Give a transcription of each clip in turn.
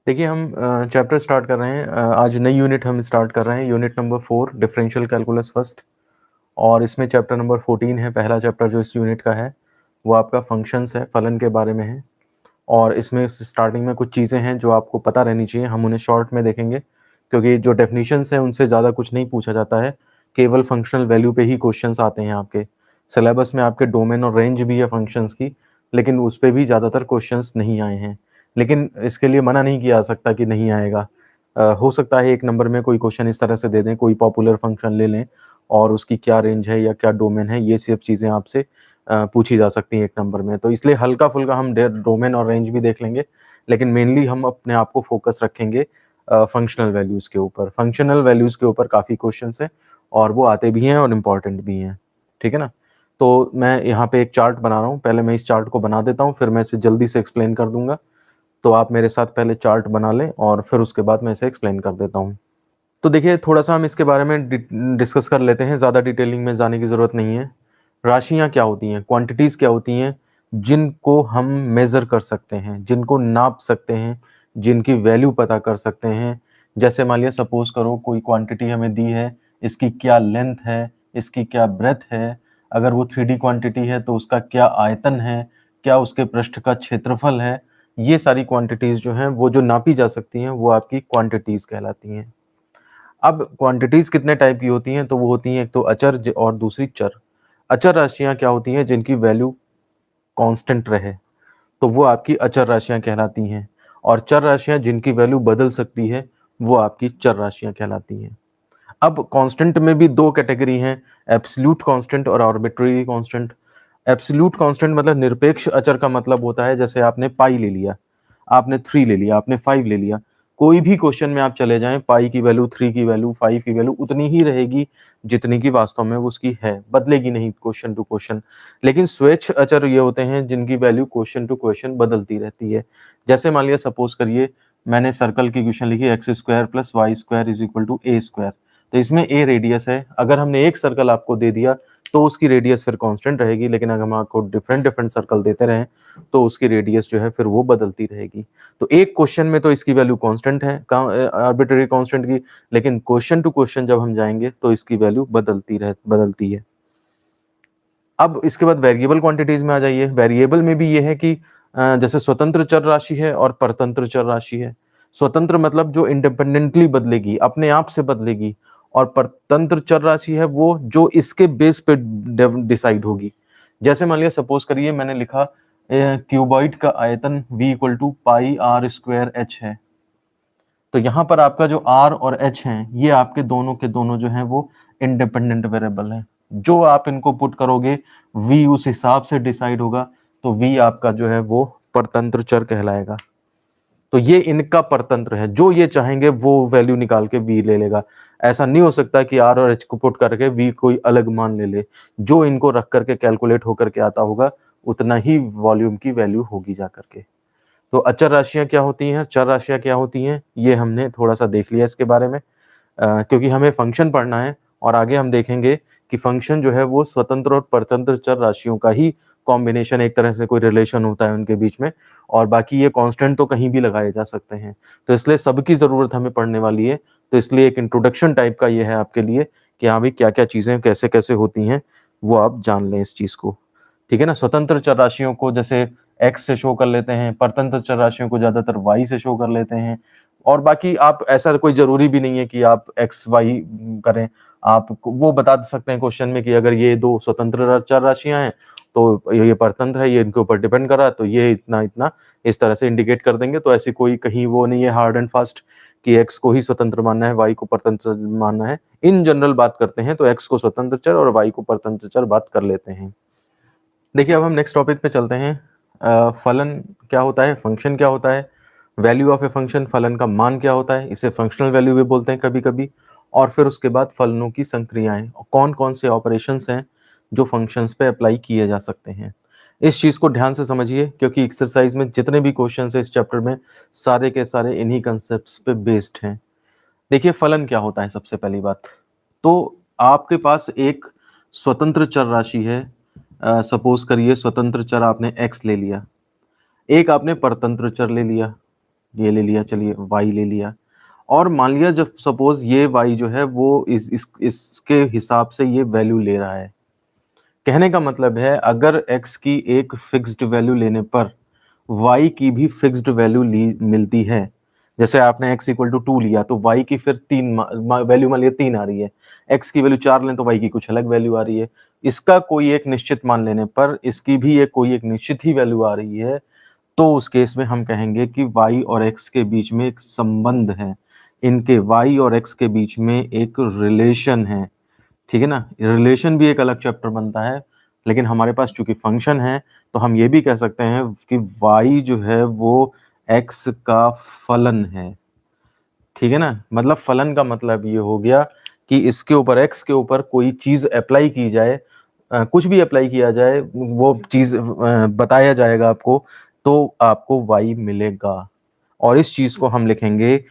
देखिए हम chapter start कर रहे हैं। आज नई यूनिट हम स्टार्ट कर रहे हैं, unit number 4 differential calculus first. और इसमें चैप्टर नंबर 14 है। पहला चैप्टर जो इस यूनिट का है वो आपका फंक्शंस है, फलन के बारे में है। और इसमें स्टार्टिंग में कुछ चीज़ें हैं जो आपको पता रहनी चाहिए, हम उन्हें शॉर्ट में देखेंगे क्योंकि जो डेफिनेशंस हैं उनसे ज़्यादा कुछ नहीं पूछा जाता है। केवल फंक्शनल वैल्यू पे ही क्वेश्चंस आते हैं आपके सिलेबस में। आपके डोमेन और रेंज भी है फंक्शंस की, लेकिन उस पर भी ज़्यादातर क्वेश्चंस नहीं आए हैं। लेकिन इसके लिए मना नहीं किया जा सकता कि नहीं आएगा। हो सकता है एक नंबर में कोई क्वेश्चन इस तरह से दे दें, कोई पॉपुलर फंक्शन ले लें और उसकी क्या रेंज है या क्या डोमेन है, ये सब चीज़ें आपसे पूछी जा सकती हैं एक नंबर में। तो इसलिए हल्का फुल्का हम डोमेन और रेंज भी देख लेंगे, लेकिन मेनली हम अपने आप को फोकस रखेंगे फंक्शनल वैल्यूज़ के ऊपर। फंक्शनल वैल्यूज़ के ऊपर काफ़ी क्वेश्चंस हैं और वो आते भी हैं और इम्पॉर्टेंट भी हैं। ठीक है ना। तो मैं यहाँ पे एक चार्ट बना रहा हूँ, पहले मैं इस चार्ट को बना देता हूँ, फिर मैं इसे जल्दी से एक्सप्लेन कर दूंगा। तो आप मेरे साथ पहले चार्ट बना लें और फिर उसके बाद मैं इसे एक्सप्लेन कर देता हूँ। तो देखिए थोड़ा सा हम इसके बारे में डिस्कस कर लेते हैं, ज़्यादा डिटेलिंग में जाने की ज़रूरत नहीं है। राशियाँ क्या होती हैं, क्वांटिटीज़ क्या होती हैं जिनको हम मेज़र कर सकते हैं, जिनको नाप सकते हैं, जिनकी वैल्यू पता कर सकते हैं। जैसे मान लिया सपोज करो कोई क्वांटिटी हमें दी है, इसकी क्या लेंथ है, इसकी क्या ब्रेथ है। अगर वो 3D क्वांटिटी है तो उसका क्या आयतन है, क्या उसके पृष्ठ का क्षेत्रफल है। ये सारी क्वांटिटीज़ जो हैं वो जो नापी जा सकती हैं वो आपकी क्वांटिटीज़ कहलाती हैं। अब क्वांटिटीज कितने टाइप की होती हैं, तो वो होती हैं एक तो अचर और दूसरी चर। अचर राशियां क्या होती हैं, जिनकी वैल्यू कांस्टेंट रहे, तो वो आपकी अचर राशियां कहलाती हैं। और चर राशियां जिनकी वैल्यू बदल सकती है वो आपकी चर राशियां कहलाती हैं। अब कांस्टेंट में भी दो कैटेगरी हैं, एब्सोल्यूट कांस्टेंट और आर्बिट्रेरी कांस्टेंट। एब्सोल्यूट कांस्टेंट मतलब निरपेक्ष अचर का मतलब होता है, जैसे आपने पाई ले लिया, आपने 3 ले लिया, आपने 5 ले लिया। कोई भी क्वेश्चन में आप चले जाएं, पाई की वैल्यू, 3 की वैल्यू, 5 की वैल्यू उतनी ही रहेगी जितनी की वास्तव में उसकी है, बदलेगी नहीं क्वेश्चन टू क्वेश्चन। लेकिन स्वेच्छ अचर ये होते हैं जिनकी वैल्यू क्वेश्चन टू क्वेश्चन बदलती रहती है। जैसे मान लिया सपोज करिए मैंने सर्कल की क्वेश्चन लिखी X square plus Y square is equal to A square. तो इसमें ए रेडियस है, अगर हमने एक सर्कल आपको दे दिया तो उसकी रेडियस फिर कांस्टेंट रहेगी, लेकिन अगर हम आपको डिफरेंट डिफरेंट सर्कल देते रहें तो उसकी रेडियस जो है फिर वो बदलती रहेगी। तो एक क्वेश्चन में तो इसकी वैल्यू कांस्टेंट है, आर्बिट्रेरी कांस्टेंट की, लेकिन क्वेश्चन टू क्वेश्चन जब हम जाएंगे तो इसकी वैल्यू बदलती है। अब इसके बाद वेरिएबल क्वांटिटीज में आ जाइए। वेरिएबल में भी ये है कि जैसे स्वतंत्र चर राशि है और परतंत्र चर राशि है। स्वतंत्र मतलब जो इंडिपेंडेंटली बदलेगी, अपने आप से बदलेगी, और परतंत्र चर राशि है वो जो इसके बेस पे डिसाइड होगी। जैसे मान लिया सपोज करिए मैंने लिखा क्यूबॉइड का आयतन v equal to pi R square H है। तो यहाँ पर आपका जो r और h हैं ये आपके दोनों के दोनों जो हैं वो इंडिपेंडेंट वेरिएबल हैं। जो आप इनको पुट करोगे v उस हिसाब से डिसाइड होगा, तो v आपका जो है वो परतंत्र चर कहलाएगा। तो ये इनका परतंत्र है, जो ये चाहेंगे वो वैल्यू निकाल के v ले लेगा। ऐसा नहीं हो सकता कि r और h को पुट करके v कोई अलग मान ले ले। जो इनको रख करके कैलकुलेट होकर के आता होगा उतना ही वॉल्यूम की वैल्यू होगी जा करके। तो अचर राशियां क्या होती हैं, चर राशियां क्या होती हैं, ये हमने थोड़ा सा देख लिया इसके बारे में। क्योंकि हमें फंक्शन पढ़ना है और आगे हम देखेंगे कि फंक्शन जो है वो स्वतंत्र और परतंत्र चर राशियों का ही कॉम्बिनेशन, एक तरह से कोई रिलेशन होता है उनके बीच में। और बाकी ये कांस्टेंट तो कहीं भी लगाए जा सकते हैं। तो इसलिए सबकी जरूरत हमें पढ़ने वाली है। तो इसलिए एक इंट्रोडक्शन टाइप का ये है आपके लिए कि हाँ भाई क्या क्या चीजें कैसे कैसे होती हैं, वो आप जान लें इस चीज को। ठीक है ना। स्वतंत्र चर राशियों को जैसे x से शो कर लेते हैं, परतंत्र चर राशियों को ज्यादातर y से शो कर लेते हैं। और बाकी आप ऐसा कोई जरूरी भी नहीं है कि आप x y करें। आप वो बता सकते हैं क्वेश्चन में कि अगर ये दो स्वतंत्र चर राशियां हैं तो ये परतंत्र है, ये इनके ऊपर डिपेंड करा तो ये इतना इतना इस तरह से इंडिकेट कर देंगे। तो ऐसी कोई कहीं वो नहीं है हार्ड एंड फास्ट कि x को ही स्वतंत्र मानना है, y को परतंत्र मानना है। इन जनरल बात करते हैं तो x को स्वतंत्र चर और y को परतंत्र चर बात कर लेते हैं। देखिए अब हम नेक्स्ट टॉपिक पे चलते हैं। फलन क्या होता है, फंक्शन क्या होता है, वैल्यू ऑफ ए फंक्शन, फलन का मान क्या होता है, इसे फंक्शनल वैल्यू भी बोलते हैं कभी कभी। और फिर उसके बाद फलनों की संक्रियाएं, कौन कौन से ऑपरेशंस हैं जो फंक्शंस पे अप्लाई किए जा सकते हैं। इस चीज को ध्यान से समझिए क्योंकि एक्सरसाइज में जितने भी क्वेश्चन है इस चैप्टर में सारे के सारे इन्हीं कंसेप्ट पे बेस्ड हैं। देखिए फलन क्या होता है, सबसे पहली बात तो आपके पास एक स्वतंत्र चर राशि है। सपोज करिए स्वतंत्र चर आपने x ले लिया, एक आपने परतंत्र चर ले लिया। ये ले लिया, चलिए y ले लिया, और मान लिया जब सपोज ये y जो है वो इसके हिसाब से ये वैल्यू ले रहा है। कहने का मतलब है अगर x की एक फिक्स्ड वैल्यू लेने पर y की भी फिक्स्ड वैल्यू मिलती है, जैसे आपने x इक्वल टू 2 लिया तो y की फिर 3 वैल्यू मान लिया 3 आ रही है, x की वैल्यू 4 लें तो y की कुछ अलग वैल्यू आ रही है, इसका कोई एक निश्चित मान लेने पर इसकी भी कोई एक निश्चित ही वैल्यू आ रही है, तो उस केस में हम कहेंगे कि y और x के बीच में एक संबंध है, इनके y और x के बीच में एक रिलेशन है। ठीक है ना, रिलेशन भी एक अलग चैप्टर बनता है, लेकिन हमारे पास चूंकि फंक्शन है तो हम ये भी कह सकते हैं कि y जो है वो x का फलन है। ठीक है ना, मतलब फलन का मतलब ये हो गया कि इसके ऊपर x के ऊपर कोई चीज अप्लाई की जाए, कुछ भी अप्लाई किया जाए, वो चीज बताया जाएगा आपको, तो आपको y मिलेगा। और इस चीज को हम लिखेंगे,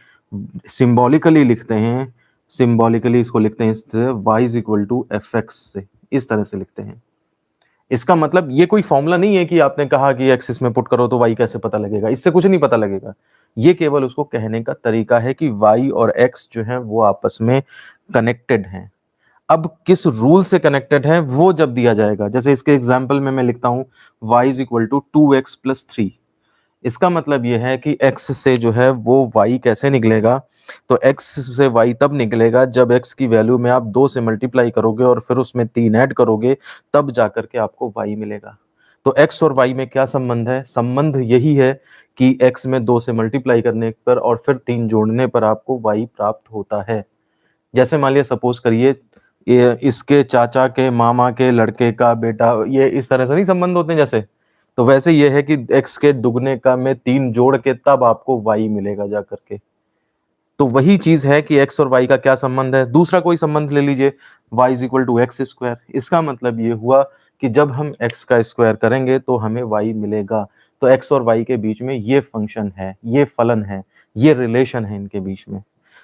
सिंबॉलिकली लिखते हैं, सिंबॉलिकली इसको लिखते हैं इस तरह, y is equal to F X से, इस तरह से लिखते हैं। इसका मतलब ये कोई फॉर्मूला नहीं है कि आपने कहा कि x इसमें पुट करो तो y कैसे पता लगेगा, इससे कुछ नहीं पता लगेगा। ये केवल उसको कहने का तरीका है कि y और x जो है वो आपस में कनेक्टेड हैं। अब किस रूल से कनेक्टेड है वो जब दिया जाएगा, जैसे इसके एग्जाम्पल में मैं लिखता हूं y is equal to 2x plus 3। इसका मतलब यह है कि x से जो है वो y कैसे निकलेगा, तो x से y तब निकलेगा जब x की वैल्यू में आप 2 से मल्टीप्लाई करोगे और फिर उसमें 3 ऐड करोगे, तब जाकर के आपको y मिलेगा। तो x और y में क्या संबंध है, संबंध यही है कि x में 2 से मल्टीप्लाई करने पर और फिर 3 जोड़ने पर आपको y प्राप्त होता है। जैसे मान लिया सपोज करिए ये इसके चाचा के मामा के लड़के का बेटा, ये इस तरह से नहीं संबंध होते हैं जैसे, तो वैसे ये है कि x के दुगने का में 3 जोड़ के तब आपको y मिलेगा जा करके। तो वही चीज है कि x और y का क्या संबंध है। दूसरा कोई संबंध ले लीजिए, y is equal to x square. इसका मतलब ये हुआ कि जब हम x का स्क्वायर करेंगे तो हमें y मिलेगा। तो x और y के बीच में ये फंक्शन है, ये फलन है, ये रिलेशन है इनके बीच में।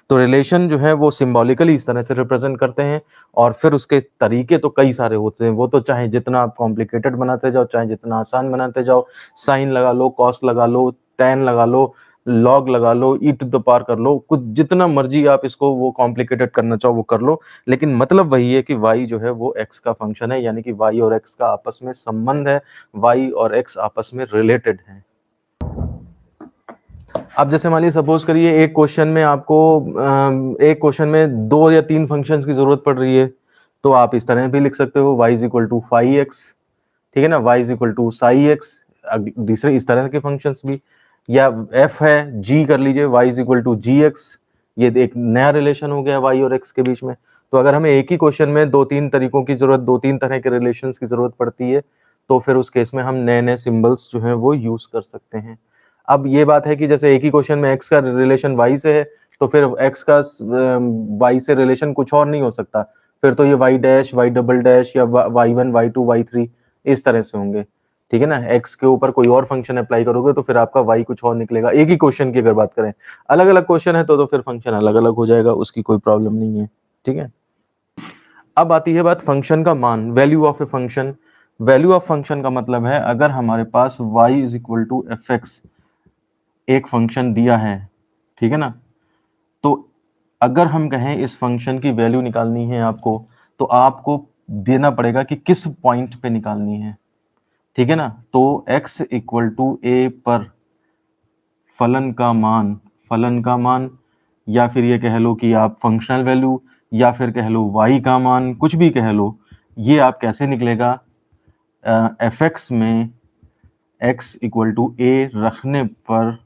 तो रिलेशन जो है वो सिंबॉलिकली इस तरह से रिप्रेजेंट करते हैं, और फिर उसके तरीके तो कई सारे होते हैं, वो तो चाहे जितना आप कॉम्प्लिकेटेड बनाते जाओ, चाहे जितना आसान बनाते जाओ, साइन लगा लो, कॉस लगा लो, टेन लगा लो, लॉग लगा लो, ई टू द पावर कर लो, कुछ जितना मर्जी आप इसको वो कॉम्प्लिकेटेड करना चाहो वो कर लो, लेकिन मतलब वही है कि y जो है वो x का फंक्शन है, यानी कि y और x का आपस में संबंध है, y और x आपस में रिलेटेड है। अब जैसे मान लीजिए सपोज करिए एक क्वेश्चन में आपको एक क्वेश्चन में 2 या 3 फंक्शंस की जरूरत पड़ रही है, तो आप इस तरह भी लिख सकते हो y is equal to phi X, ठीक है ना, y is equal to psi X, दूसरे इस तरह के फंक्शंस भी, या f है g कर लीजिए y is equal to G X, ये एक नया रिलेशन हो गया y और x के बीच में। तो अगर हमें एक ही क्वेश्चन में 2-3 तरीकों की जरूरत, 2-3 तरह के रिलेशंस की जरूरत पड़ती है, तो फिर उस केस में हम नए नए सिंबल्स जो हैं वो यूज कर सकते हैं। अब ये बात है कि जैसे एक ही क्वेश्चन में x का रिलेशन y से है, तो फिर x का y से रिलेशन कुछ और नहीं हो सकता, फिर तो ये y dash, y double dash, या y1, y2, y3 इस तरह से होंगे। ठीक है ना, x के ऊपर कोई और फंक्शन अप्लाई करोगे तो फिर आपका y कुछ और निकलेगा। एक ही क्वेश्चन की अगर बात करें, अलग अलग क्वेश्चन है तो फिर फंक्शन अलग अलग हो जाएगा, उसकी कोई प्रॉब्लम नहीं है। ठीक है, अब आती है बात फंक्शन का मान, value of a function. Value of function का मतलब है अगर हमारे पास y is equal to F X एक फंक्शन दिया है, ठीक है ना, तो अगर हम कहें इस फंक्शन की वैल्यू निकालनी है आपको, तो आपको देना पड़ेगा कि किस पॉइंट पे निकालनी है। ठीक है ना, तो x इक्वल टू ए पर फलन का मान, फलन का मान, या फिर ये कह लो कि आप फंक्शनल वैल्यू, या फिर कह लो y का मान, कुछ भी कह लो, ये आप कैसे निकलेगा, एफ एक्स में x इक्वल टू ए रखने पर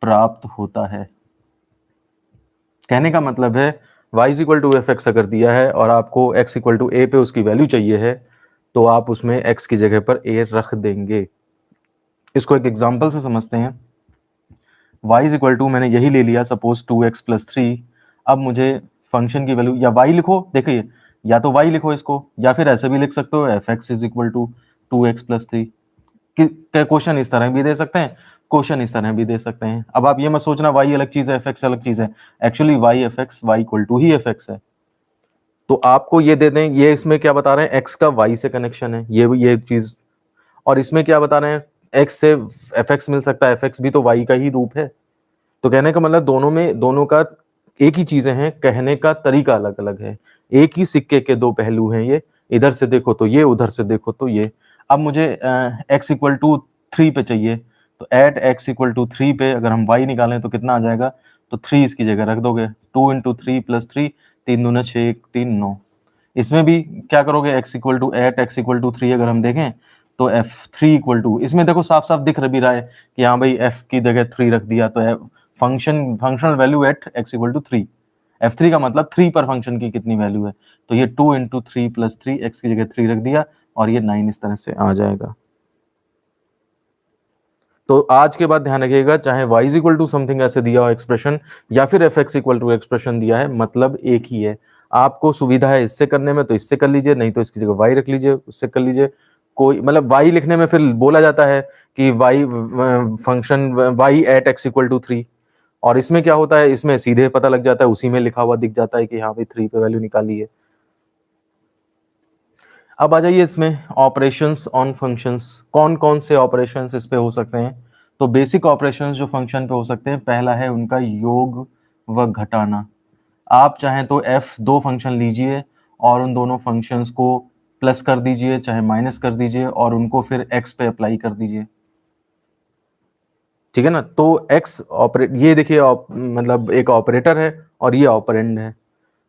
प्राप्त होता है। कहने का मतलब है y is equal to F X अगर दिया है और आपको x इक्वल टू ए पे उसकी वैल्यू चाहिए है, तो आप उसमें x की जगह पर a रख देंगे। इसको एक एग्जांपल से समझते हैं। y इज इक्वल टू मैंने यही ले लिया, सपोज 2x प्लस 3। अब मुझे फंक्शन की वैल्यू, या y लिखो, देखिए या तो y लिखो इसको, या फिर ऐसे भी लिख सकते हो F X is equal to 2x plus 3। Question इस तरह भी दे सकते हैं, क्वेश्चन इस तरह भी दे सकते हैं। अब आप ये मत सोचना y अलग चीज है, एफ एक्स अलग चीज है, actually y F X y equal to ही एफ एक्स है। तो आपको ये दे दें, ये इसमें क्या बता रहे हैं, x का y से कनेक्शन है, ये चीज, और इसमें क्या बता रहे हैं, x से एफ एक्स मिल सकता है, एफ एक्स भी तो y का ही रूप है। तो कहने का मतलब दोनों का एक ही चीजें हैं, कहने का तरीका अलग अलग है। एक ही सिक्के के दो पहलू हैं ये, इधर से देखो तो ये, उधर से देखो तो ये। अब मुझे x इक्वल टू 3 पे चाहिए, तो एट x इक्वल टू 3 पे अगर हम y निकालें तो कितना आ जाएगा, तो 3 इसकी जगह रख दोगे, 2 इंटू 3 प्लस 3, 3 दूना 6, 3 9। इसमें भी क्या करोगे, x equal to at x equal to 3 अगर हम देखें तो f3 इक्वल टू, इसमें देखो साफ साफ दिख भी रहा है कि हाँ भाई f की जगह 3 रख दिया, तो functional value at x equal to 3, f3 का मतलब 3 पर फंक्शन की कितनी वैल्यू है, तो ये 2 इंटू 3 प्लस 3, x की जगह 3 रख दिया और ये 9 इस तरह से आ जाएगा। तो आज के बाद ध्यान रखिएगा, चाहे y is equal to something ऐसे दिया हो एक्सप्रेशन, या फिर fx इक्वल टू एक्सप्रेशन दिया है, मतलब एक ही है। आपको सुविधा है इससे करने में तो इससे कर लीजिए, नहीं तो इसकी जगह y रख लीजिए, उससे कर लीजिए। कोई मतलब y लिखने में फिर बोला जाता है कि y function y at x equal to 3, और इसमें क्या होता है, इसमें सीधे पता लग जाता है, उसी में लिखा हुआ दिख जाता है कि हाँ भाई 3 पे वैल्यू निकाली है। अब आ जाइए इसमें ऑपरेशंस ऑन फंक्शंस, कौन कौन से ऑपरेशंस इस पे हो सकते हैं। तो बेसिक ऑपरेशंस जो फंक्शन पे हो सकते हैं, पहला है उनका योग व घटाना। आप चाहें तो दो फंक्शन लीजिए और उन दोनों फंक्शंस को प्लस कर दीजिए, चाहे माइनस कर दीजिए, और उनको फिर x पे अप्लाई कर दीजिए, ठीक है ना। तो x ऑपरेट, ये देखिए मतलब एक ऑपरेटर है और ये ऑपरेंड है,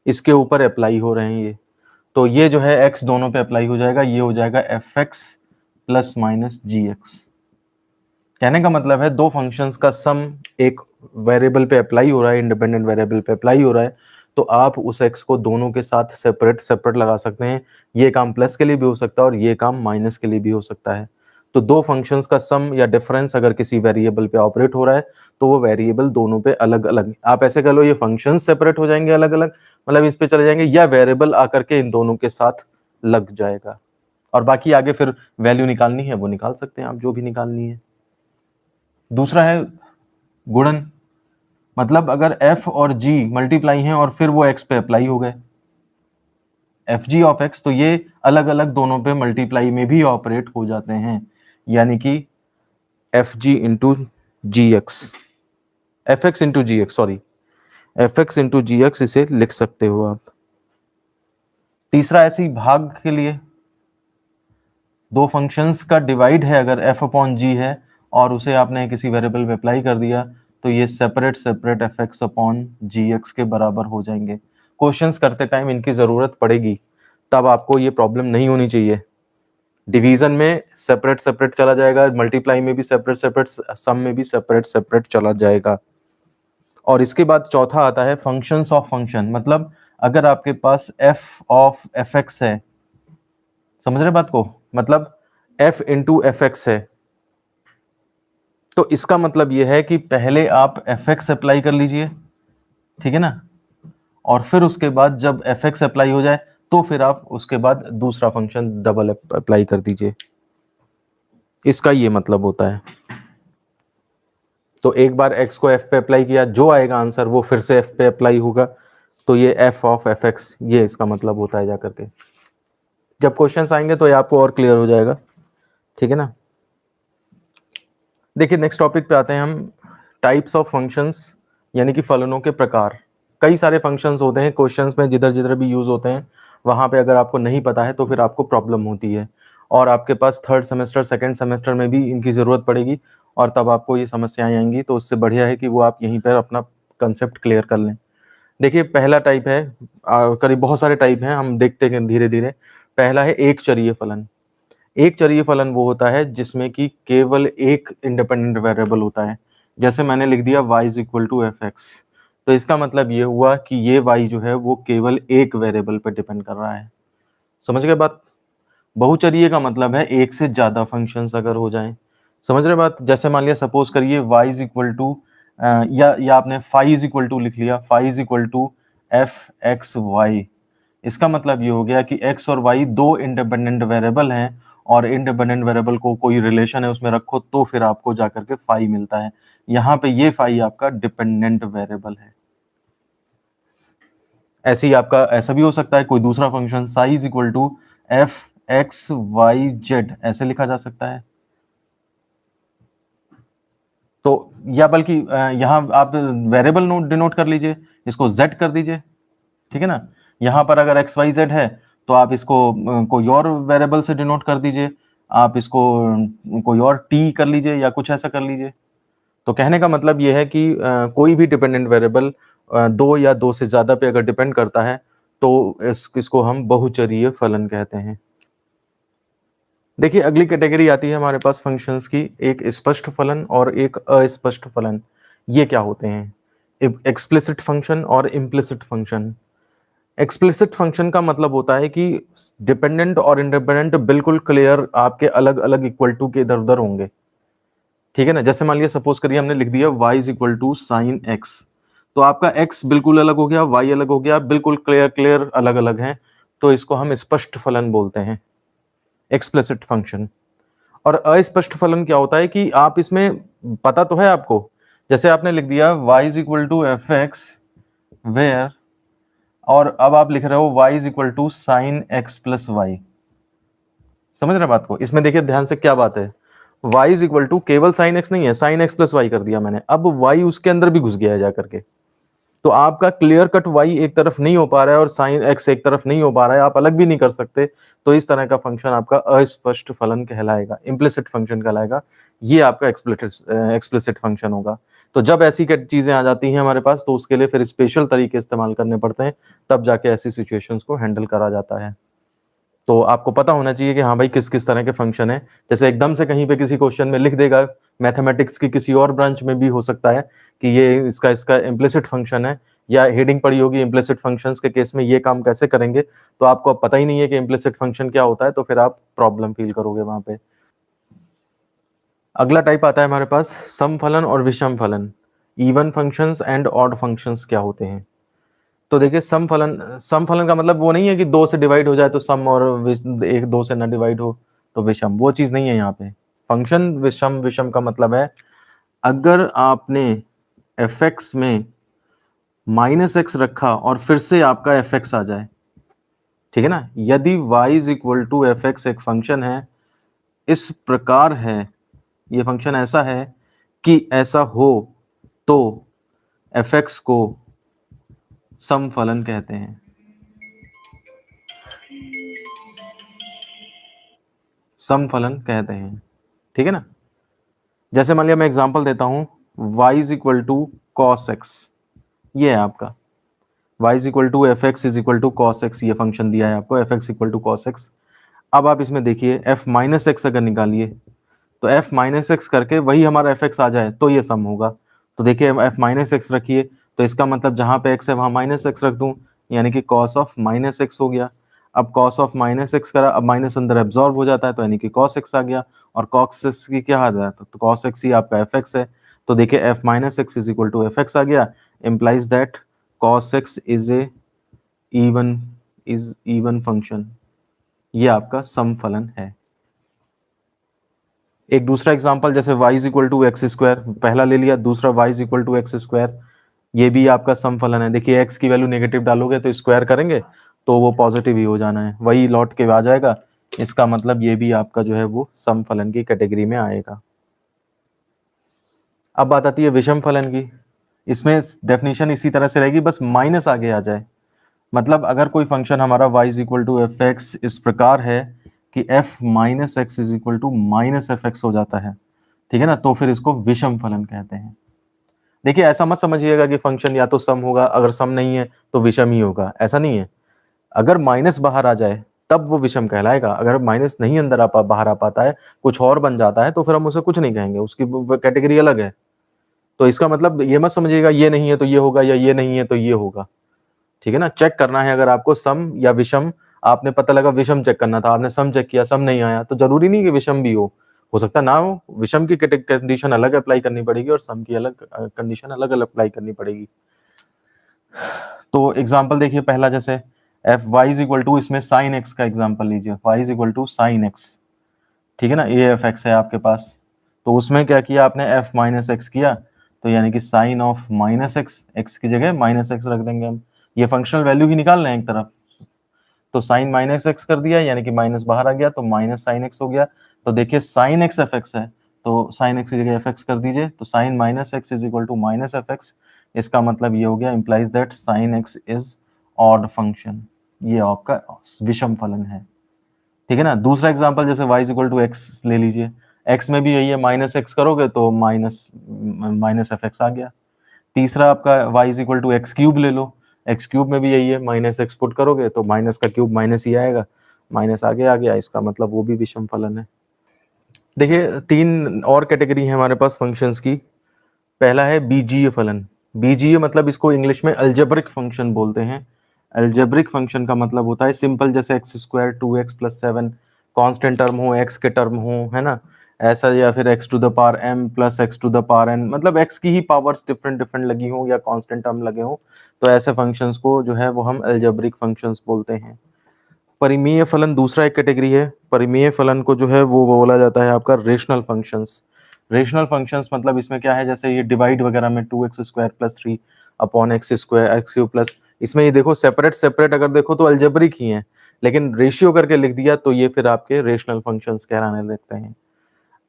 इसके ऊपर अप्लाई हो रहे हैं ये, तो ये जो है x दोनों पे अप्लाई हो जाएगा, ये हो जाएगा fx प्लस माइनस gx। कहने का मतलब है दो फंक्शंस का सम एक वेरिएबल पे अप्लाई हो रहा है, इंडिपेंडेंट वेरिएबल पे अप्लाई हो रहा है, तो आप उस x को दोनों के साथ सेपरेट लगा सकते हैं। ये काम प्लस के लिए भी हो सकता है और ये काम माइनस के लिए भी हो सकता है। तो दो फंक्शंस का सम या डिफरेंस अगर किसी वेरिएबल पे ऑपरेट हो रहा है, तो वो वेरिएबल दोनों पे अलग अलग, आप ऐसे कह लो ये फंक्शंस सेपरेट हो जाएंगे अलग अलग, मतलब इस पे चले जाएंगे, या वेरिएबल आकर के इन दोनों के साथ लग जाएगा, और बाकी आगे फिर वैल्यू निकालनी है वो निकाल सकते हैं आप, जो भी निकालनी है। दूसरा है गुणन, मतलब अगर f और g मल्टीप्लाई हैं और फिर वो x पे अप्लाई हो गए, एफ जी ऑफ एक्स, तो ये अलग अलग दोनों पे मल्टीप्लाई में भी ऑपरेट हो जाते हैं, यानी कि f g into g x, f x into g x, sorry f x into g x, इसे लिख सकते हो आप। तीसरा ऐसे ही भाग के लिए, दो फंक्शंस का डिवाइड है अगर f अपॉन जी है और उसे आपने किसी वेरिएबल पे अप्लाई कर दिया, तो ये सेपरेट एफ एक्स अपॉन जी एक्स के बराबर हो जाएंगे। क्वेश्चंस करते टाइम इनकी जरूरत पड़ेगी, तब आपको ये प्रॉब्लम नहीं होनी चाहिए। डिवीजन में सेपरेट चला जाएगा, मल्टीप्लाई में भी सेपरेट, सम में भी सेपरेट चला जाएगा। और इसके बाद चौथा आता है फंक्शंस ऑफ फंक्शन, मतलब अगर आपके पास f ऑफ एफ एक्स है, समझ रहे बात को, मतलब f इंटू एफ एक्स है, तो इसका मतलब यह है कि पहले आप एफ एक्स अप्लाई कर लीजिए, ठीक है ना, और फिर उसके बाद जब एफ एक्स अप्लाई हो जाए तो फिर आप उसके बाद दूसरा फंक्शन डबल अप्लाई कर दीजिए, इसका ये मतलब होता है। तो एक बार x को f पे अप्लाई किया, जो आएगा आंसर वो फिर से f पे अप्लाई होगा, तो ये f ऑफ एफ एक्स, ये इसका मतलब होता है जाकर के। जब क्वेश्चंस आएंगे तो ये आपको और क्लियर हो जाएगा, ठीक है ना। देखिए नेक्स्ट टॉपिक पे आते हैं हम, टाइप्स ऑफ फंक्शंस, यानी कि फलनों के प्रकार। कई सारे फंक्शंस होते हैं क्वेश्चंस में, जिधर जिधर भी यूज होते हैं, वहां पे अगर आपको नहीं पता है तो फिर आपको प्रॉब्लम होती है, और आपके पास थर्ड सेमेस्टर सेकंड सेमेस्टर में भी इनकी जरूरत पड़ेगी, और तब आपको ये समस्याएं आएंगी। तो उससे बढ़िया है कि वो आप यहीं पर अपना कंसेप्ट क्लियर कर लें। देखिए पहला टाइप है, करीब बहुत सारे टाइप हैं, हम देखते हैं धीरे धीरे। पहला है एक चरीय फलन। एक चरीय फलन वो होता है जिसमें कि केवल एक इंडिपेंडेंट वेरिएबल होता है, जैसे मैंने लिख दिया y is equal to F X, तो इसका मतलब ये हुआ कि ये y जो है वो केवल एक वेरिएबल पर डिपेंड कर रहा है। समझ गए बात। बहुचरीय का मतलब है एक से ज्यादा फंक्शंस अगर हो जाएं, समझ रहे बात। जैसे मान लिया सपोज करिए y इज इक्वल टू, या आपने फाई इज इक्वल टू लिख लिया, phi is equal to F X Y, इसका मतलब ये हो गया कि x और y दो इंडिपेंडेंट वेरिएबल हैं, और इंडिपेंडेंट वेरिएबल को कोई रिलेशन है उसमें रखो तो फिर आपको जाकर के फाई मिलता है। यहाँ पे ये फाई आपका डिपेंडेंट वेरिएबल है। ऐसे ही आपका ऐसा भी हो सकता है कोई दूसरा function psi is equal to F X Y Z, ऐसे लिखा जा सकता है। तो या बल्कि यहाँ आप वेरिएबल नोट डिनोट कर लीजिए, इसको z कर दीजिए, ठीक है ना। यहाँ पर अगर एक्स वाई जेड है तो आप इसको कोई और वेरिएबल से डिनोट कर दीजिए, आप इसको कोई और टी कर लीजिए या कुछ ऐसा कर लीजिए। तो कहने का मतलब ये है कि कोई भी डिपेंडेंट वेरिएबल दो या दो से ज्यादा पे अगर डिपेंड करता है तो इसको हम बहुचरीय फलन कहते हैं। देखिए अगली कैटेगरी आती है हमारे पास फंक्शंस की, एक स्पष्ट फलन और एक अस्पष्ट फलन। ये क्या होते हैं? एक्सप्लिसिट फंक्शन और इम्प्लिसिट फंक्शन। एक्सप्लिसिट फंक्शन का मतलब होता है कि डिपेंडेंट और इंडिपेंडेंट बिल्कुल क्लियर आपके अलग अलग इक्वल टू के इधर उधर होंगे, ठीक है ना। जैसे मान लिया सपोज करिए हमने लिख दिया y is equal to sine X, तो आपका x बिल्कुल अलग हो गया, y अलग हो गया, बिल्कुल क्लियर अलग अलग हैं, तो इसको हम स्पष्ट फलन बोलते हैं, एक्सप्लिसिट फंक्शन। और अस्पष्ट फलन क्या होता है कि आप इसमें पता तो है आपको, जैसे आपने लिख दिया y is equal to F X where, और अब आप लिख रहे हो y is equal to sine X plus Y. समझ रहे बात को? इसमें देखिए ध्यान से क्या बात है, y इज इक्वल टू केवल साइन एक्स नहीं है, साइन एक्स प्लस वाई कर दिया मैंने, अब y उसके अंदर भी घुस गया है जाकर के। तो आपका क्लियर कट y एक तरफ नहीं हो पा रहा है और साइन x एक तरफ नहीं हो पा रहा है, आप अलग भी नहीं कर सकते, तो इस तरह का फंक्शन आपका अस्पष्ट फलन कहलाएगा, इम्प्लिसिट फंक्शन कहलाएगा। ये आपका एक्सप्लिसिट फंक्शन होगा। तो जब ऐसी चीजें आ जाती हैं हमारे पास तो उसके लिए फिर स्पेशल तरीके इस्तेमाल करने पड़ते हैं, तब जाके ऐसी सिचुएशंस को हैंडल करा जाता है। तो आपको पता होना चाहिए कि हाँ भाई किस किस तरह के फंक्शन है। जैसे एकदम से कहीं पे किसी क्वेश्चन में लिख देगा, मैथमेटिक्स की किसी और ब्रांच में भी हो सकता है कि ये इसका इम्प्लिसिट फंक्शन है, या हेडिंग पड़ी होगी इम्प्लिसिट फंक्शंस के केस में ये काम कैसे करेंगे, तो आपको अब पता ही नहीं है कि इम्प्लिसिट फंक्शन क्या होता है, तो फिर आप प्रॉब्लम फील करोगे वहां पे। अगला टाइप आता है हमारे पास सम फलन और विषम फलन। Even functions and odd functions क्या होते हैं? तो देखिए सम फलन का मतलब वो नहीं है कि दो से डिवाइड हो जाए तो सम, और एक दो से ना डिवाइड हो तो विषम, वो चीज नहीं है यहाँ पे। फंक्शन विषम, विषम का मतलब है अगर आपने एफ एक्स में माइनस एक्स रखा और फिर से आपका एफ एक्स आ जाए, ठीक है ना। यदि y is equal to F X एक फंक्शन है, इस प्रकार है, ये फंक्शन ऐसा है कि ऐसा हो, तो एफ एक्स को सम फलन कहते हैं। सम फलन कहते हैं, ठीक है ना। जैसे मान लिया मैं एग्जांपल देता हूं, y is equal to cos X, ये है आपका y is equal to F X is equal to cos X, ये फंक्शन दिया है आपको F X equal to cos X. अब आप इसमें देखिए f माइनस एक्स अगर निकालिए तो f माइनस एक्स करके वही हमारा एफ एक्स आ जाए तो ये सम होगा। तो देखिए f माइनस एक्स रखिए, तो इसका मतलब जहां पे x है वहां माइनस एक्स रख दूं, यानी कि कॉस ऑफ माइनस एक्स हो गया। अब कॉस ऑफ माइनस एक्स करा, अब माइनस अंदर एब्जॉर्ब हो जाता है तो यानी कि कॉस एक्स आ गया, और कॉस एक्स की क्या आ जाता है, तो कॉस एक्स ही आपका एफ एक्स है। तो देखिए f minus x is equal to F x आ गया, implies that cos x is a even function. ये आपका सम फलन है। एक दूसरा एग्जांपल जैसे y is equal to x square, पहला ले लिया, दूसरा y is equal to x square, ये भी आपका सम फलन है। देखिए x की वैल्यू नेगेटिव डालोगे तो स्क्वायर करेंगे तो वो पॉजिटिव ही हो जाना है, वही लौट के आ जाएगा। इसका मतलब ये भी आपका जो है वो सम फलन की कैटेगरी में आएगा। अब बात आती है विषम फलन की। इसमें डेफिनेशन इसी तरह से रहेगी, बस माइनस आगे आ जाए। मतलब अगर कोई फंक्शन हमारा y is equal to F X इस प्रकार है कि f minus x is equal to minus F X हो जाता है, ठीक है ना, तो फिर इसको विषम फलन कहते हैं। देखिए ऐसा मत समझिएगा कि फंक्शन या तो सम होगा, अगर सम नहीं है तो विषम ही होगा, ऐसा नहीं है। अगर माइनस बाहर आ जाए तब वो विषम कहलाएगा, अगर माइनस नहीं अंदर बाहर आ पाता है, कुछ और बन जाता है, तो फिर हम उसे कुछ नहीं कहेंगे, उसकी कैटेगरी अलग है। तो इसका मतलब ये मत समझिएगा ये नहीं है तो ये होगा, या ये नहीं है तो ये होगा, ठीक है ना। चेक करना है, अगर आपको सम या विषम, आपने पता लगा विषम चेक करना था, आपने सम चेक किया, सम नहीं आया, तो जरूरी नहीं कि विषम भी हो सकता ना हो। विषम की कंडीशन अलग अप्लाई करनी पड़ेगी और सम की अलग कंडीशन अलग अलग अप्लाई करनी पड़ेगी। तो एग्जांपल देखिए पहला, जैसे F Y is equal to, इसमें साइन एक्स का एग्जांपल लीजिए, Y is equal to sine X, ठीक है ना, ये एफ एक्स है आपके पास। तो उसमें क्या किया आपने, एफ माइनस एक्स किया, तो यानी कि sine of minus X, X की जगह माइनस एक्स रख देंगे हम। ये फंक्शनल वैल्यू ही निकाल लें एक तरफ, तो साइन माइनस एक्स कर दिया, यानी कि माइनस बाहर आ गया तो माइनस साइन एक्स हो गया। तो देखिए साइन एक्स एफ एक्स है, तो साइन एक्स की जगह एफ एक्स कर दीजिए, तो sine minus x is equal to minus F X. इसका मतलब ये हो गया, implies that sine X is odd function. ये आपका विषम फलन है, ठीक है ना। दूसरा एग्जांपल जैसे y is equal to X ले लीजिए, x में भी यही है, माइनस एक्स करोगे तो माइनस माइनस एफ एक्स आ गया। तीसरा आपका y is equal to X cube ले लो, एक्स क्यूब में भी यही है, माइनस एक्स पुट करोगे तो माइनस का क्यूब माइनस ही आएगा, माइनस आगे आ गया, इसका मतलब वो भी विषम फलन है। देखिए तीन और कैटेगरी है हमारे पास फंक्शंस की। पहला है बीजीय फलन। बीजीय मतलब इसको इंग्लिश में अलजेब्रिक फंक्शन बोलते हैं। अलजेब्रिक फंक्शन का मतलब होता है सिंपल, जैसे X square 2x+7 constant term हो, एक्स के टर्म हो, है ना, ऐसा, या फिर x to the power m plus X to the power n, मतलब x की ही पावर्स डिफरेंट डिफरेंट लगी हो या कांस्टेंट टर्म लगे हो, तो ऐसे फंक्शंस को जो है वो हम अलजेब्रिक फंक्शंस बोलते हैं। परिमेय फलन दूसरा एक कैटेगरी है। परिमेय फलन को जो है वो बोला जाता है आपका रेशनल फंक्शंस। रेशनल फंक्शंस मतलब इसमें क्या है, जैसे ये डिवाइड वगैरह में 2x² + 3 upon x² x³ plus, इसमें ये देखो सेपरेट सेपरेट अगर देखो तो अलजेब्रिक ही है, लेकिन रेशियो करके लिख दिया तो ये फिर आपके रेशनल फंक्शंस कहलाने लगते हैं।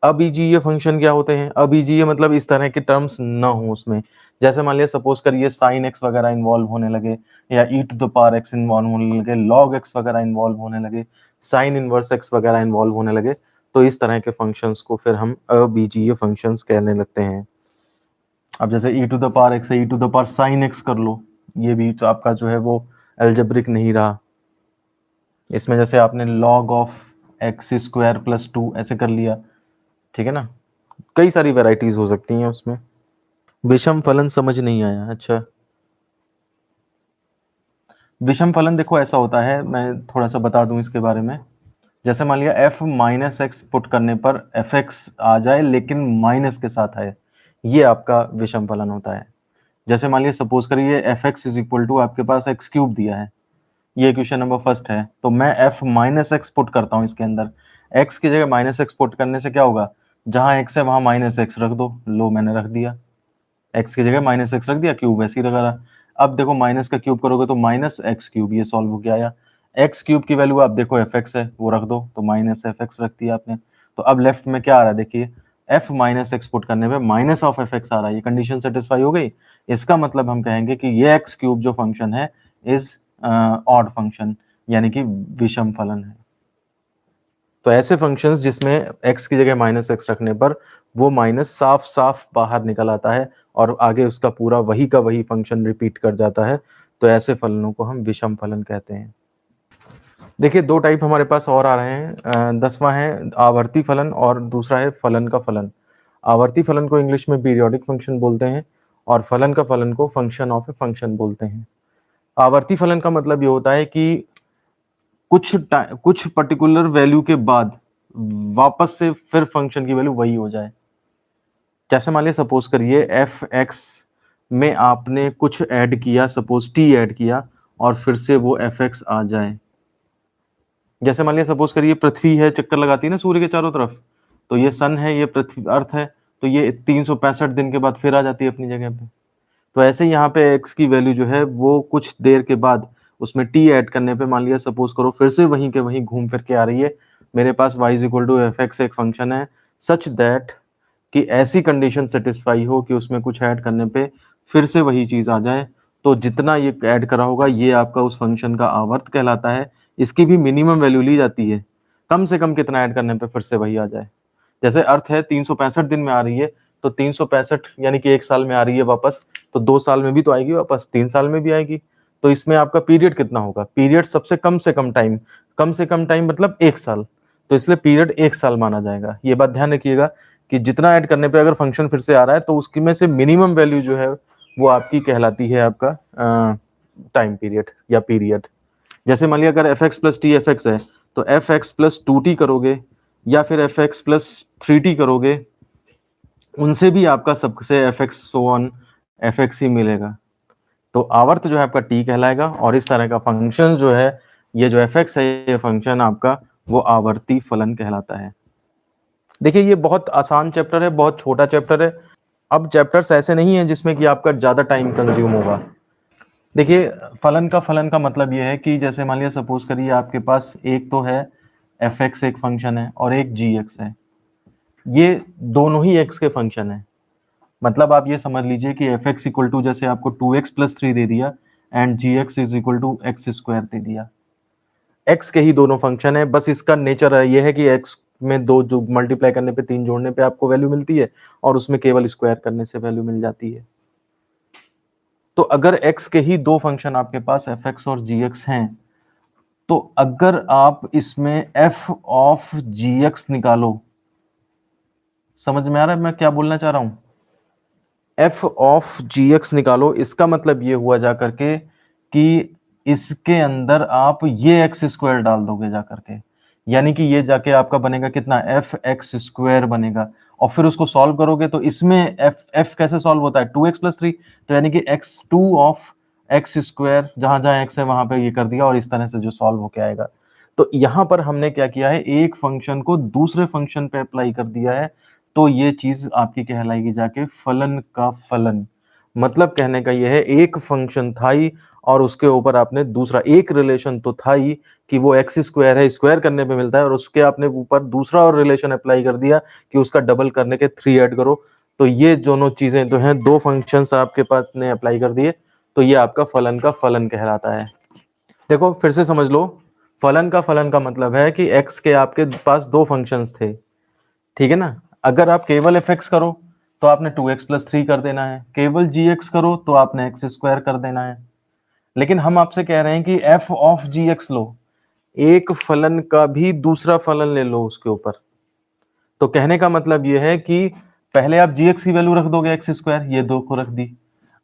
अबीजीय फंक्शन क्या होते हैं? अबीजीय मतलब इस तरह के टर्म्स ना हो उसमें, जैसे मान लिया सपोज करिए साइन एक्स वगैरह इन्वॉल्व होने लगे, या e to the power x involve होने लगे, लॉग एक्स वगैरह इन्वॉल्व होने लगे, साइन इनवर्स एक्स वगैरह इन्वॉल्व होने लगे, तो इस तरह के फंक्शंस को फिर हम अबीजीय फंक्शंस कहने लगते हैं। अब जैसे e to the power x है, e to the power sine x कर लो, ये भी तो आपका जो है वो एल्जेब्रिक नहीं रहा। इसमें जैसे आपने लॉग ऑफ x² + 2 ऐसे कर लिया, ठीक है ना, कई सारी वैरायटीज हो सकती हैं उसमें। विषम फलन समझ नहीं आया? अच्छा, विषम फलन देखो ऐसा होता है, मैं थोड़ा सा बता दूं इसके बारे में। जैसे मान लिया f माइनस एक्स पुट करने पर एफ एक्स आ जाए लेकिन माइनस के साथ है, ये आपका विषम फलन होता है। जैसे मान लिया सपोज करिए F X is equal to आपके पास x³ दिया है, ये क्वेश्चन नंबर फर्स्ट है, तो मैं f माइनस एक्स पुट करता हूँ इसके अंदर। x की जगह माइनस एक्स पुट करने से क्या होगा, जहां x है वहां माइनस एक्स रख दो, लो मैंने रख दिया, x की जगह माइनस एक्स रख दिया, क्यूब वैसे ही रखा। अब देखो माइनस का क्यूब करोगे तो -x³, ये सॉल्व हो गया। या x³ की वैल्यू आप देखो एफ एक्स है, वो रख दो, तो माइनस एफ एक्स रख दिया आपने। तो अब लेफ्ट में क्या आ रहा है देखिए, f माइनस एक्स पुट करने पे माइनस ऑफ एफ एक्स आ रहा है, ये कंडीशन सेटिस्फाई हो गई। इसका मतलब हम कहेंगे कि ये x³ जो फंक्शन है इज ऑड फंक्शन, यानी कि विषम फलन है। तो ऐसे फंक्शंस जिसमें x की जगह माइनस एक्स रखने पर वो माइनस साफ साफ बाहर निकल आता है और आगे उसका पूरा वही का वही फंक्शन रिपीट कर जाता है, तो ऐसे फलनों को हम विषम फलन कहते हैं। देखिए दो टाइप हमारे पास और आ रहे हैं। 10वां है आवर्ती फलन और दूसरा है फलन का फलन। आवर्ती फलन को इंग्लिश में पीरियोडिक फंक्शन बोलते हैं और फलन का फलन को फंक्शन ऑफ ए फंक्शन बोलते हैं। आवर्ती फलन का मतलब ये होता है कि कुछ पर्टिकुलर वैल्यू के बाद वापस से फिर फंक्शन की वैल्यू वही हो जाए। जैसे मान लिया सपोज करिए एफ एक्स में आपने कुछ ऐड किया, सपोज टी ऐड किया, और फिर से वो एफ एक्स आ जाए। जैसे मान लिया सपोज करिए पृथ्वी है, चक्कर लगाती है ना सूर्य के चारों तरफ, तो ये सन है, ये पृथ्वी अर्थ है, तो ये 365 दिन के बाद फिर आ जाती है अपनी जगह पे। तो ऐसे यहाँ पे x की वैल्यू जो है वो कुछ देर के बाद उसमें t ऐड करने पे मान लिया सपोज करो फिर से वहीं के वहीं घूम फिर के आ रही है। मेरे पास y is equal to F X एक फंक्शन है सच दैट कि ऐसी कंडीशन सेटिस्फाई हो कि उसमें कुछ ऐड करने पे फिर से वही चीज आ जाए, तो जितना ये ऐड करा होगा ये आपका उस फंक्शन का आवर्त कहलाता है। इसकी भी मिनिमम वैल्यू ली जाती है, कम से कम कितना ऐड करने पे फिर से वही आ जाए। जैसे अर्थ है 365 दिन में आ रही है, तो 365 यानी कि 1 साल में आ रही है वापस, तो 2 साल में भी तो आएगी वापस, 3 साल में भी आएगी। तो इसमें आपका पीरियड कितना होगा, पीरियड सबसे कम से कम टाइम, कम से कम टाइम मतलब 1 साल, तो इसलिए पीरियड 1 साल माना जाएगा। ये बात ध्यान रखिएगा कि जितना ऐड करने पे अगर फंक्शन फिर से आ रहा है तो उसकी में से मिनिमम वैल्यू जो है वो आपकी कहलाती है आपका टाइम पीरियड या पीरियड। जैसे मान लिया अगर F x plus T F X है, तो एफ एक्स प्लस 2t करोगे या फिर एफ एक्स प्लस 3t करोगे, उनसे भी आपका सबसे f x so on f x ही मिलेगा। तो आवर्त जो है आपका टी कहलाएगा, और इस तरह का फंक्शन जो है, ये जो एफ एक्स है ये फंक्शन आपका वो आवर्ती फलन कहलाता है। देखिए ये बहुत आसान चैप्टर है, बहुत छोटा चैप्टर है। अब चैप्टर्स ऐसे नहीं है जिसमें कि आपका ज्यादा टाइम कंज्यूम होगा। देखिए फलन का मतलब ये है कि जैसे मान लिया सपोज करिए आपके पास एक तो है एफ एक्स एक फंक्शन है और एक जी एक्स है। ये दोनों ही x के फंक्शन है। मतलब आप ये समझ लीजिए कि एफ एक्स इक्वल टू जैसे आपको 2x+3 दे दिया and g x is equal to x square दे दिया। x के ही दोनों फंक्शन है, बस इसका नेचर ये है कि x में दो जो मल्टीप्लाई करने पे 3 जोड़ने पे आपको वैल्यू मिलती है और उसमें केवल स्क्वायर करने से वैल्यू मिल जाती है। तो अगर x के ही दो फंक्शन आपके पास एफ एक्स और जी एक्स हैं, तो अगर आप इसमें f ऑफ जी एक्स निकालो, समझ में आ रहा है मैं क्या बोलना चाह रहा हूं? f ऑफ जी एक्स निकालो, इसका मतलब ये हुआ जा करके कि इसके अंदर आप ये एक्स स्क्वायर डाल दोगे जा करके, यानी कि ये जाके आपका बनेगा कितना, एफ एक्स स्क्वायर बनेगा। और फिर उसको सॉल्व करोगे तो इसमें एफ कैसे सॉल्व होता है, 2x+3, तो यानी कि x2 ऑफ एक्स स्क्वायर, जहां जहां x है वहां पे ये कर दिया और इस तरह से जो सॉल्व होके आएगा। तो यहां पर हमने क्या किया है, एक फंक्शन को दूसरे फंक्शन पे अप्लाई कर दिया है, तो ये चीज आपकी कहलाएगी जाके फलन का फलन। मतलब कहने का ये है, एक फंक्शन था ही और उसके ऊपर आपने दूसरा, एक रिलेशन तो था ही कि वो एक्स स्क्वायर है, स्क्वायर करने पे मिलता है, और उसके आपने ऊपर दूसरा और रिलेशन अप्लाई कर दिया कि उसका डबल करने के 3 ऐड करो। तो ये दोनों चीजें तो हैं, दो फंक्शंस आपके पास ने अप्लाई कर दिए, तो ये आपका फलन का फलन कहलाता है। देखो फिर से समझ लो, फलन का फलन का मतलब है कि एक्स के आपके पास दो फंक्शंस थे, ठीक है ना। अगर आप केवल एफ एक्स करो तो आपने 2x+3 कर देना है, केवल जी एक्स करो तो आपने एक्स स्क्वायर कर देना है। लेकिन हम आपसे कह रहे हैं कि एफ ऑफ जी एक्स लो, एक फलन का भी दूसरा फलन ले लो उसके ऊपर। तो कहने का मतलब यह है कि पहले आप जी एक्स की वैल्यू रख दोगे एक्स स्क्वायर, ये दो को रख दी,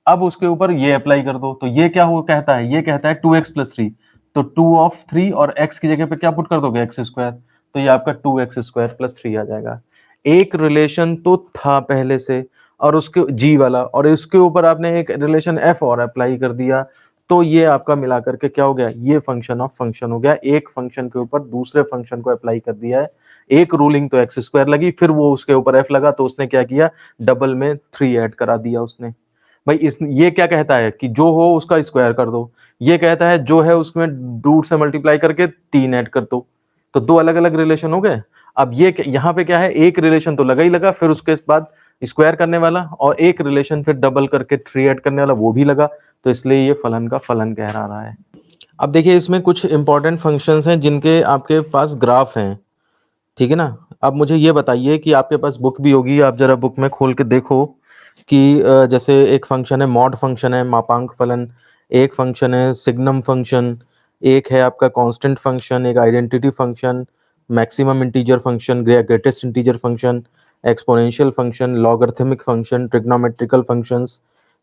अब उसके ऊपर ये अप्लाई कर दो, तो ये क्या हो कहता है, ये कहता है 2x+3, तो 2 ऑफ 3 और x की जगह पे क्या पुट कर दोगे, एक्स स्क्वायर, तो ये आपका 2x² + 3 आ जाएगा। एक रिलेशन तो था पहले से और उसके जी वाला, और इसके ऊपर आपने एक रिलेशन f और अप्लाई कर दिया, तो ये आपका मिला करके क्या हो गया, ये फंक्शन ऑफ फंक्शन हो गया। एक फंक्शन के ऊपर दूसरे फंक्शन को अप्लाई कर दिया है, एक रूलिंग तो एक्स स्क्वायर लगी, फिर वो उसके ऊपर f लगा तो उसने क्या किया, डबल में 3 ऐड करा दिया उसने। भाई इस ये क्या कहता है कि जो हो उसका स्क्वायर कर दो, ये कहता है जो है उसमें रूट से मल्टीप्लाई करके 3 ऐड कर दो, तो दो अलग अलग रिलेशन हो गए। अब ये यहाँ पे क्या है, एक रिलेशन तो लगा ही लगा, फिर उसके बाद स्क्वायर करने वाला, और एक रिलेशन फिर डबल करके 3 ऐड करने वाला वो भी लगा, तो इसलिए ये फलन का फलन कह रहा है। अब देखिए इसमें कुछ इंपॉर्टेंट फंक्शंस हैं जिनके आपके पास ग्राफ हैं, ठीक है ना। अब मुझे ये बताइए कि आपके पास बुक भी होगी, आप जरा बुक में खोल के देखो कि जैसे एक फंक्शन है मॉड फंक्शन है, मापांक फलन, एक फंक्शन है सिग्नम फंक्शन, एक है आपका कांस्टेंट फंक्शन, एक identity function, maximum integer function, greatest integer function, exponential function, logarithmic function, trigonometrical functions,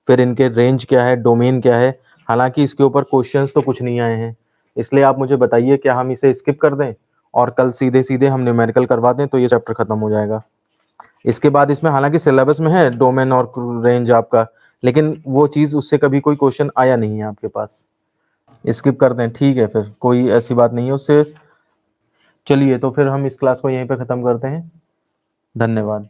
फिर इनके रेंज क्या है, डोमेन क्या है। हालांकि इसके ऊपर क्वेश्चंस तो कुछ नहीं आए हैं, इसलिए आप मुझे बताइए क्या हम इसे स्किप कर दें और कल सीधे सीधे हम न्यूमेरिकल करवा दें, तो ये चैप्टर खत्म हो जाएगा। इसके बाद इसमें हालांकि सिलेबस में है डोमेन और रेंज आपका, लेकिन वो चीज़ उससे कभी कोई क्वेश्चन आया नहीं है आपके पास, स्किप कर दें, ठीक है, फिर कोई ऐसी बात नहीं है उससे। चलिए तो फिर हम इस क्लास को यहीं पे ख़त्म करते हैं, धन्यवाद।